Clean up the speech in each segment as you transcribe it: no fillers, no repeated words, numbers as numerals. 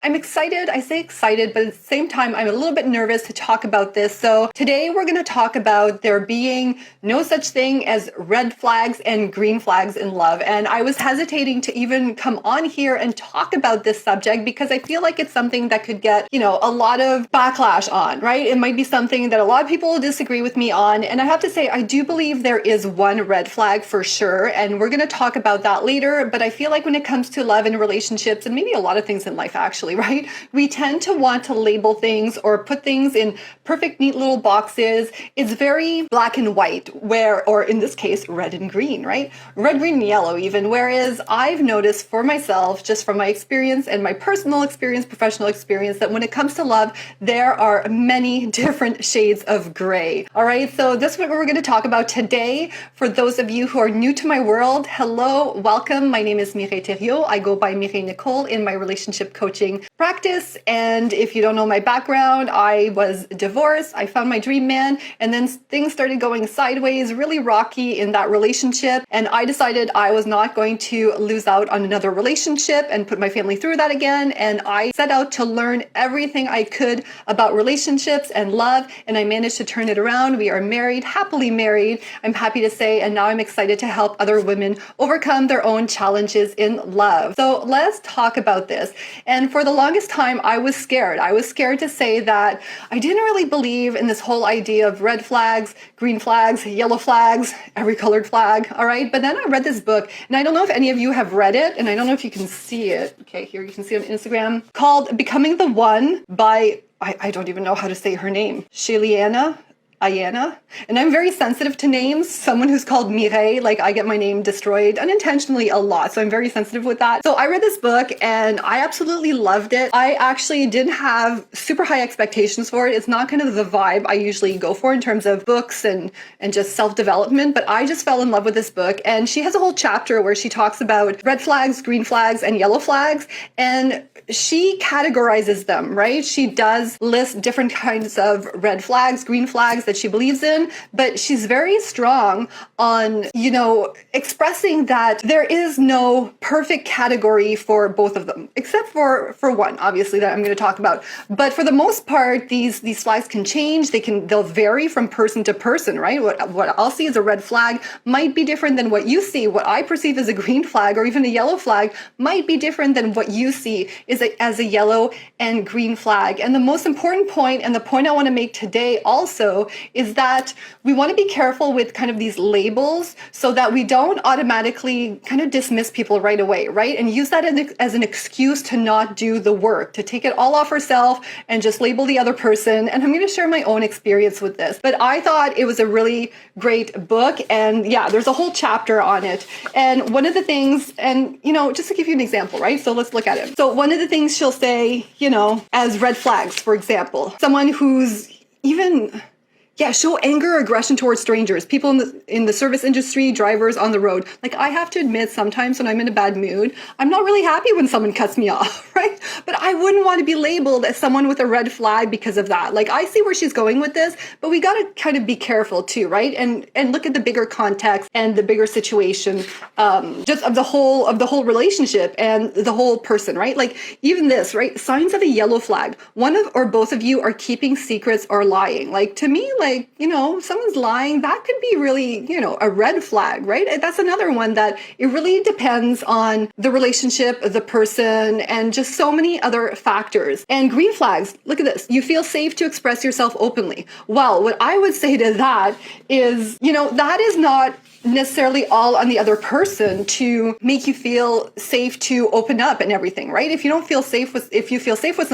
I'm excited. I say excited, but at the same time, I'm a little bit nervous to talk about this. So today we're going to talk about there being no such thing as red flags and green flags in love. And I was hesitating to even come on here and talk about this subject because I feel like it's something that could get, a lot of backlash on, right? It might be something that a lot of people will disagree with me on. And I have to say, I do believe there is one red flag for sure. And we're going to talk about that later. But I feel like when it comes to love and relationships, and maybe a lot of things in life actually, right? We tend to want to label things or put things in perfect, neat little boxes. It's very black and white, or in this case, red and green, right? Red, green, and yellow even. Whereas I've noticed for myself, just from my experience and my personal experience, professional experience, that when it comes to love, there are many different shades of gray. All right, so this is what we're going to talk about today. For those of you who are new to my world, hello, welcome. My name is Mireille Thériault. I go by Mireille Nicole in my relationship coaching practice. And if you don't know my background, I was divorced. I found my dream man, and then things started going sideways, really rocky in that relationship. And I decided I was not going to lose out on another relationship and put my family through that again. And I set out to learn everything I could about relationships and love. And I managed to turn it around. We are married, happily married, I'm happy to say. And now I'm excited to help other women overcome their own challenges in love. So let's talk about this. And for the longest time, I was scared. I was scared to say that I didn't really believe in this whole idea of red flags, green flags, yellow flags, every colored flag. All right. But then I read this book, and I don't know if any of you have read it, and I don't know if you can see it. Okay, here you can see it on Instagram, called Becoming the One by, I don't even know how to say her name, Shayliana Ayana. And I'm very sensitive to names. Someone who's called Mireille, like I get my name destroyed unintentionally a lot. So I'm very sensitive with that. So I read this book and I absolutely loved it. I actually didn't have super high expectations for it. It's not kind of the vibe I usually go for in terms of books and just self-development, but I just fell in love with this book. And she has a whole chapter where she talks about red flags, green flags, and yellow flags. And she categorizes them, right? She does list different kinds of red flags, green flags that she believes in, but she's very strong on, expressing that there is no perfect category for both of them, except for one, obviously, that I'm going to talk about. But for the most part, these flags can change. They'll vary from person to person, right? What I'll see as a red flag might be different than what you see. What I perceive as a green flag or even a yellow flag might be different than what you see as a yellow and green flag. And the most important point, and the point I want to make today also, is that we want to be careful with kind of these labels so that we don't automatically kind of dismiss people right away, right? And use that as an excuse to not do the work, to take it all off ourselves and just label the other person. And I'm going to share my own experience with this. But I thought it was a really great book. And yeah, there's a whole chapter on it. And one of the things, and just to give you an example, right? So let's look at it. So one of the things she'll say, as red flags, for example, someone who's even show anger or aggression towards strangers, people in the service industry, drivers on the road. Like, I have to admit, sometimes when I'm in a bad mood, I'm not really happy when someone cuts me off, right? But I wouldn't want to be labeled as someone with a red flag because of that. Like, I see where she's going with this, but we got to kind of be careful too, right? And look at the bigger context and the bigger situation, just of the whole relationship and the whole person, right? Like, even this, right? Signs of a yellow flag. One of or both of you are keeping secrets or lying. Like, to me, someone's lying, that could be really, a red flag, right? That's another one that it really depends on the relationship, the person, and just so many other factors. And green flags, look at this. You feel safe to express yourself openly. Well, what I would say to that is, that is not necessarily all on the other person to make you feel safe to open up and everything, right? If you feel safe with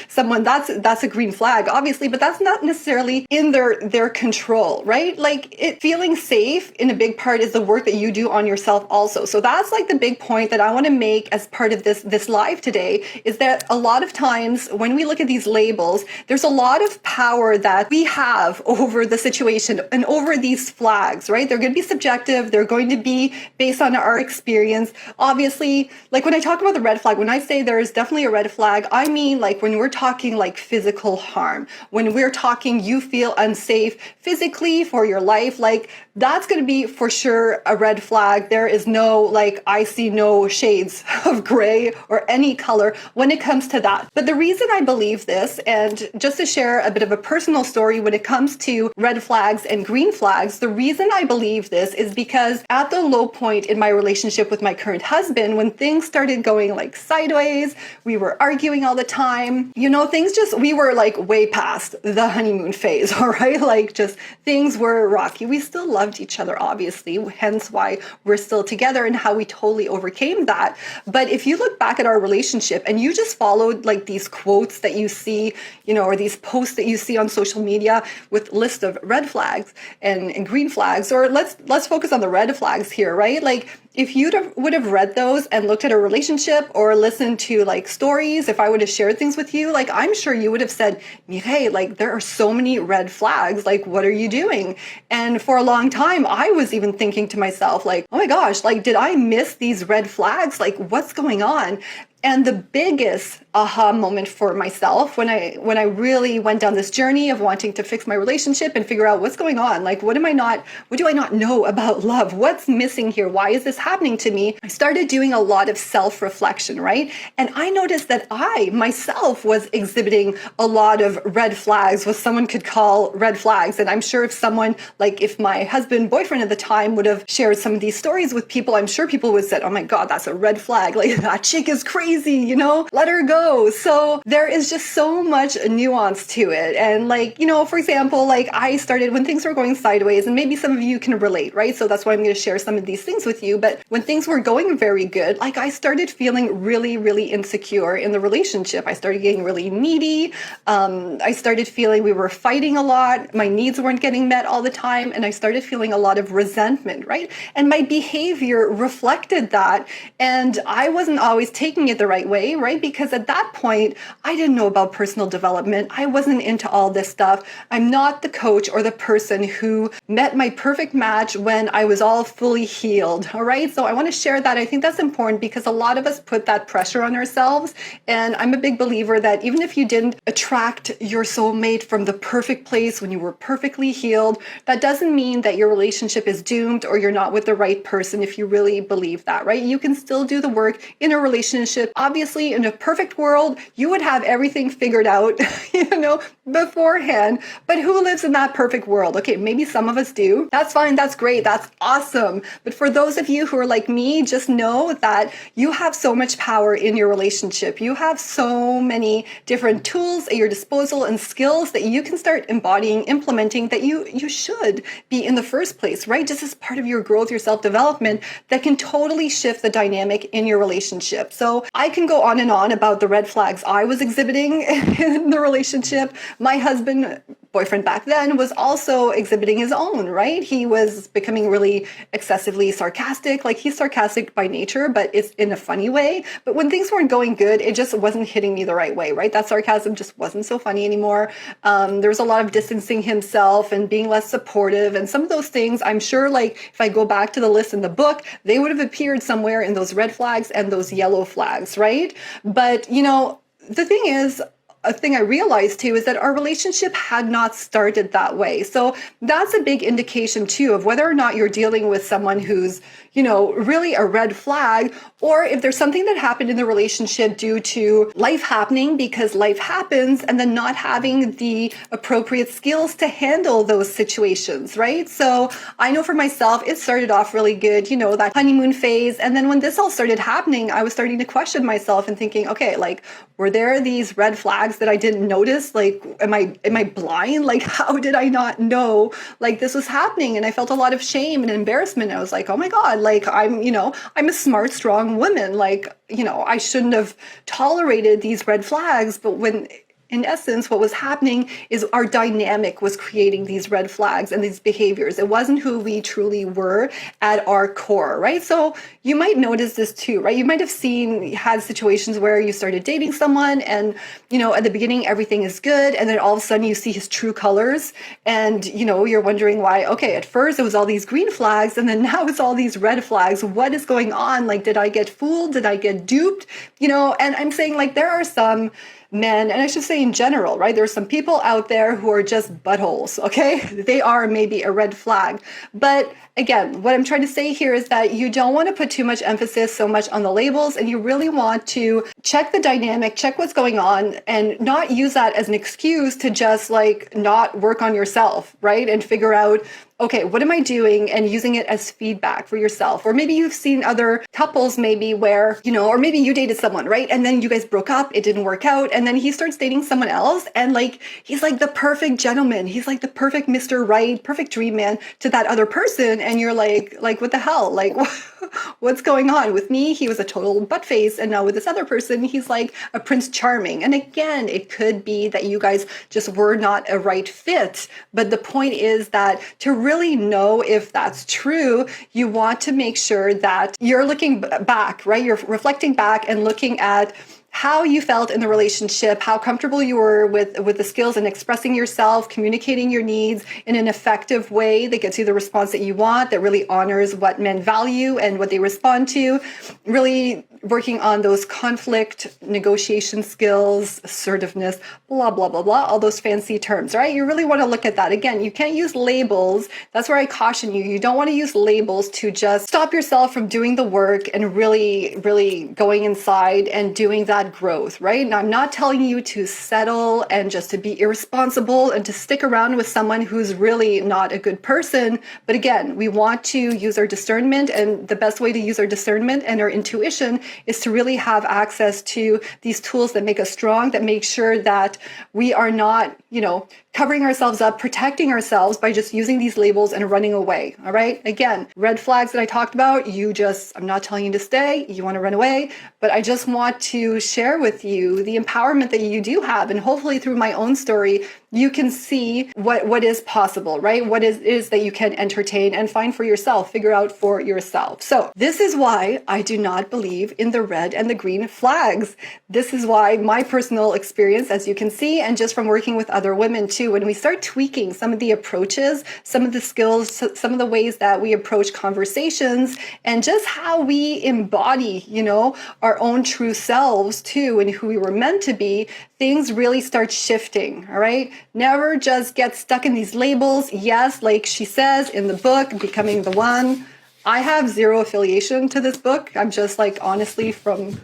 someone, that's a green flag, obviously, but that's not necessarily in their control, right? Like, feeling safe in a big part is the work that you do on yourself also. So that's like the big point that I want to make as part of this live today, is that a lot of times when we look at these labels, there's a lot of power that we have over the situation and over these flags, right? They're going to be subjective. They're going to be based on our experience. Obviously, like when I talk about the red flag, when I say there is definitely a red flag, I mean like when we're talking like physical harm, when we're talking you feel unsafe physically for your life, like that's going to be for sure a red flag. There is no, like, I see no shades of gray or any color when it comes to that. But the reason I believe this, and just to share a bit of a personal story when it comes to red flags and green flags, the reason I believe this is because at the low point in my relationship with my current husband, when things started going like sideways, we were arguing all the time, we were like way past the honeymoon phase, all right? Like, just things were rocky. We still loved each other, obviously, hence why we're still together and how we totally overcame that. But if you look back at our relationship and you just followed like these quotes that you see, or these posts that you see on social media with list of red flags and green flags, or let's focus on the red flags here, right? Like, if you would have read those and looked at a relationship or listened to like stories, if I would have shared things with you, like, I'm sure you would have said, hey, like, there are so many red flags. Like, what are you doing? And for a long time, I was even thinking to myself, like, oh my gosh, like, did I miss these red flags? Like, what's going on? And the biggest aha moment for myself when I really went down this journey of wanting to fix my relationship and figure out what's going on, like, what do I not know about love? What's missing here? Why is this happening to me? I started doing a lot of self-reflection, right? And I noticed that I myself was exhibiting a lot of red flags, what someone could call red flags. And I'm sure if my husband, boyfriend at the time would have shared some of these stories with people, I'm sure people would have said, oh my God, that's a red flag. Like, that chick is crazy. Let her go. So there is just so much nuance to it. And for example, like, I started when things were going sideways, and maybe some of you can relate, right? So that's why I'm going to share some of these things with you. But when things were going very good, like, I started feeling really, really insecure in the relationship. I started getting really needy. I started feeling we were fighting a lot. My needs weren't getting met all the time. And I started feeling a lot of resentment, right? And my behavior reflected that. And I wasn't always taking it the right way, right? Because at that point, I didn't know about personal development. I wasn't into all this stuff. I'm not the coach or the person who met my perfect match when I was all fully healed, all right? So I want to share that. I think that's important because a lot of us put that pressure on ourselves. And I'm a big believer that even if you didn't attract your soulmate from the perfect place when you were perfectly healed, that doesn't mean that your relationship is doomed or you're not with the right person if you really believe that, right? You can still do the work in a relationship. Obviously, in a perfect world, you would have everything figured out, beforehand. But who lives in that perfect world? Okay, maybe some of us do. That's fine. That's great. That's awesome. But for those of you who are like me, just know that you have so much power in your relationship. You have so many different tools at your disposal and skills that you can start embodying, implementing, that you should be in the first place, right? Just as part of your growth, your self-development, that can totally shift the dynamic in your relationship. So I can go on and on about the red flags I was exhibiting in the relationship. My husband, boyfriend back then, was also exhibiting his own, right? He was becoming really excessively sarcastic. Like, he's sarcastic by nature, but it's in a funny way. But when things weren't going good, it just wasn't hitting me the right way, right? That sarcasm just wasn't so funny anymore. There was a lot of distancing himself and being less supportive. And some of those things, I'm sure, like, if I go back to the list in the book, they would have appeared somewhere in those red flags and those yellow flags, right? But, the thing is, a thing I realized too is that our relationship had not started that way. So that's a big indication too of whether or not you're dealing with someone who's, really a red flag, or if there's something that happened in the relationship due to life happening because life happens, and then not having the appropriate skills to handle those situations, right? So I know for myself, it started off really good, that honeymoon phase. And then when this all started happening, I was starting to question myself and thinking, okay, like, were there these red flags that I didn't notice? Like, am I blind? Like, how did I not know like this was happening? And I felt a lot of shame and embarrassment. I was like, oh my God, like, I'm a smart, strong woman. Like, I shouldn't have tolerated these red flags. But when in essence, what was happening is our dynamic was creating these red flags and these behaviors. It wasn't who we truly were at our core, right? So you might notice this too, right? You might have had situations where you started dating someone and, at the beginning, everything is good. And then all of a sudden you see his true colors and, you're wondering why, okay, at first it was all these green flags and then now it's all these red flags. What is going on? Like, did I get fooled? Did I get duped? And I'm saying, like, there are some men, and I should say in general, right? There's some people out there who are just buttholes, okay? They are maybe a red flag. But again, what I'm trying to say here is that you don't want to put too much emphasis so much on the labels, and you really want to check the dynamic, check what's going on, and not use that as an excuse to just like not work on yourself, right? And figure out, okay, what am I doing? And using it as feedback for yourself. Or maybe you've seen other couples maybe where, or maybe you dated someone, right? And then you guys broke up, it didn't work out. And then he starts dating someone else. And like, he's like the perfect gentleman. He's like the perfect Mr. Right, perfect dream man to that other person. And you're like, what the hell? Like, what's going on? With me, he was a total butt face. And now with this other person, he's like a Prince Charming. And again, it could be that you guys just were not a right fit. But the point is that to really know if that's true, you want to make sure that you're looking back, right? You're reflecting back and looking at how you felt in the relationship, how comfortable you were with the skills and expressing yourself, communicating your needs in an effective way that gets you the response that you want, that really honors what men value and what they respond to, really working on those conflict negotiation skills, assertiveness, blah, blah, blah, blah, all those fancy terms, right? You really want to look at that. Again, you can't use labels. That's where I caution you. You don't want to use labels to just stop yourself from doing the work and really, really going inside and doing that growth, right? Now, I'm not telling you to settle and just to be irresponsible and to stick around with someone who's really not a good person. But again, we want to use our discernment, and the best way to use our discernment and our intuition is to really have access to these tools that make us strong, that make sure that we are not, covering ourselves up, protecting ourselves by just using these labels and running away. All right. Again, red flags that I talked about, I'm not telling you to stay, you want to run away, but I just want to share with you the empowerment that you do have. And hopefully through my own story, you can see what is possible, right? What is that you can entertain and find for yourself, figure out for yourself. So this is why I do not believe in the red and the green flags. This is why my personal experience, as you can see, and just from working with other women too, when we start tweaking some of the approaches, some of the skills, some of the ways that we approach conversations, and just how we embody, our own true selves too, and who we were meant to be, things really start shifting, all right? Never just get stuck in these labels. Yes, like she says in the book, Becoming the One, I have zero affiliation to this book. I'm just like, honestly, from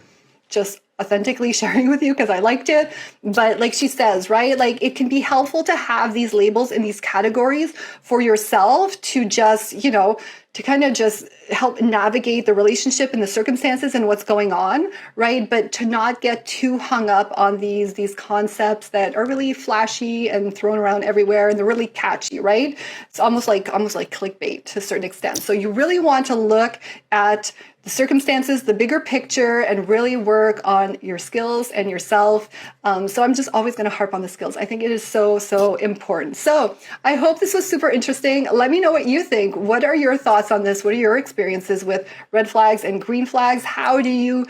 just authentically sharing with you because I liked it. But like she says, right, like it can be helpful to have these labels in these categories for yourself to just, to kind of just help navigate the relationship and the circumstances and what's going on, right? But to not get too hung up on these concepts that are really flashy and thrown around everywhere, and they're really catchy, right? It's almost like clickbait to a certain extent. So you really want to look at the circumstances, the bigger picture, and really work on your skills and yourself. So I'm just always going to harp on the skills. I think it is so, so important. So I hope this was super interesting. Let me know what you think. What are your thoughts on this? What are your experiences with red flags and green flags? How do you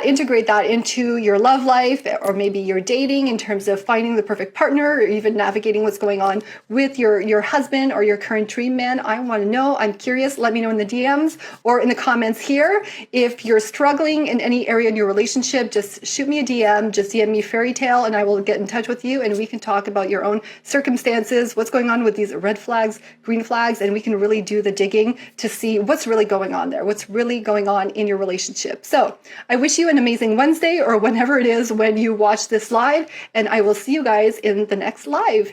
integrate that into your love life, or maybe your dating in terms of finding the perfect partner, or even navigating what's going on with your husband or your current dream man? I want to know. I'm curious. Let me know in the DMs or in the comments here. If you're struggling in any area in your relationship, just shoot me a DM, just DM me Fairy Tale, and I will get in touch with you, and we can talk about your own circumstances, what's going on with these red flags, green flags, and we can really do the digging to see what's really going on there, what's really going on in your relationship. So I wish you an amazing Wednesday, or whenever it is when you watch this live, and I will see you guys in the next live.